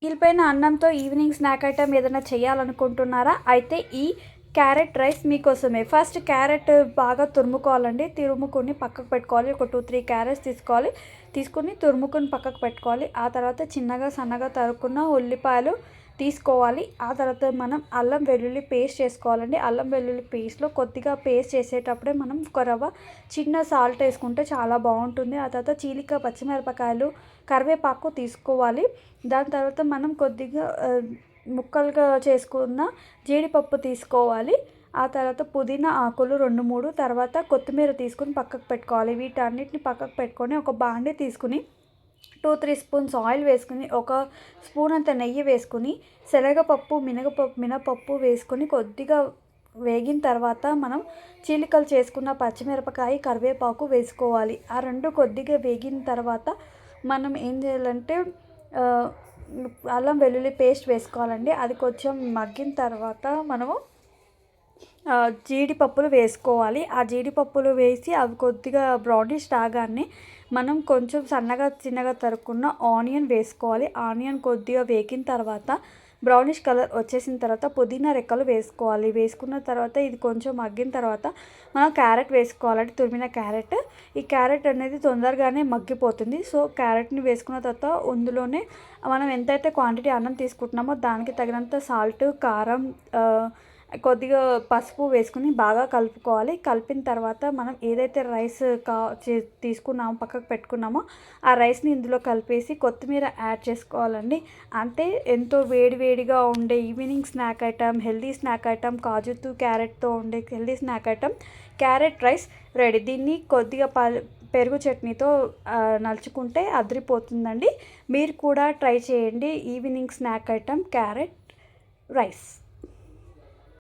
మిగిలిపోయిన అన్నంతో evening snack item ఏదైనా చేయాలనుకుంటున్నారా? అయితే ఈ క్యారెట్ రైస్ మీకోసమే. ఫస్ట్ క్యారెట్ బాగా తురుముకోవాలండి. తురుముకొని పక్కకు పెట్టుకోవాలి. ఒక 2, 3 క్యారెట్స్ తీసుకొని తురుముకొని పక్కకు పెట్టుకోవాలి. ఆ తర్వాత చిన్నగా సన్నగా తరుక్కున్న ఉల్లిపాయలు తీసుకోవాలి. ఆ తర్వాత మనం అల్లం వెల్లుల్లి పేస్ట్ చేసుకోవాలండి. అల్లం వెల్లుల్లి పేస్ట్లో కొద్దిగా పేస్ట్ చేసేటప్పుడే మనం ఒక రవ్వ చిన్న సాల్ట్ వేసుకుంటే చాలా బాగుంటుంది. ఆ తర్వాత చీలిక పచ్చిమిరపకాయలు, కరివేపాకు తీసుకోవాలి. దాని తర్వాత మనం కొద్దిగా ముక్కలుగా చేసుకున్న జీడిపప్పు తీసుకోవాలి. ఆ తర్వాత పుదీనా ఆకులు 2, 3 తర్వాత కొత్తిమీర తీసుకుని పక్కకు పెట్టుకోవాలి. వీటన్నిటిని పక్కకు పెట్టుకొని ఒక బాండీ తీసుకుని 2, 3 స్పూన్స్ ఆయిల్ వేసుకుని, ఒక స్పూన్ అంత నెయ్యి వేసుకుని, శనగపప్పు, మినపప్పు వేసుకొని కొద్దిగా వేగిన తర్వాత మనం చీలికలు చేసుకున్న పచ్చిమిరపకాయ, కరివేపాకు వేసుకోవాలి. ఆ రెండు కొద్దిగా వేగిన తర్వాత మనం ఏం చేయాలంటే అల్లం వెల్లుల్లి పేస్ట్ వేసుకోవాలండి. అది కొంచెం మగ్గిన తర్వాత మనము జీడిపప్పులు వేసుకోవాలి. ఆ జీడిపప్పులు వేసి అవి కొద్దిగా బ్రౌనిష్ రాగానే మనం కొంచెం చిన్నగా తరుక్కున్న ఆనియన్ వేసుకోవాలి. ఆనియన్ కొద్దిగా వేగిన తర్వాత బ్రౌనిష్ కలర్ వచ్చేసిన తర్వాత పుదీనా రెక్కలు వేసుకోవాలి. వేసుకున్న తర్వాత ఇది కొంచెం మగ్గిన తర్వాత మనం క్యారెట్ వేసుకోవాలంటే తురిమిన క్యారెట్. ఈ క్యారెట్ అనేది తొందరగానే మగ్గిపోతుంది. సో క్యారెట్ని వేసుకున్న తర్వాత అందులోనే మనం ఎంతైతే క్వాంటిటీ అన్నం తీసుకుంటున్నామో దానికి తగినంత సాల్ట్, కారం, కొద్దిగా పసుపు వేసుకుని బాగా కలుపుకోవాలి. కలిపిన తర్వాత మనం ఏదైతే రైస్ తీసుకున్నామో పక్కకు పెట్టుకున్నామో ఆ రైస్ని ఇందులో కలిపేసి కొత్తిమీర యాడ్ చేసుకోవాలండి. అంటే ఎంతో వేడివేడిగా ఉండే evening snack item, healthy snack item, కాజుతో క్యారెట్తో ఉండే healthy snack item carrot rice ready. దీన్ని కొద్దిగా పెరుగు చట్నీతో నలుచుకుంటే అదిరిపోతుందండి. మీరు కూడా ట్రై చేయండి evening snack item carrot rice.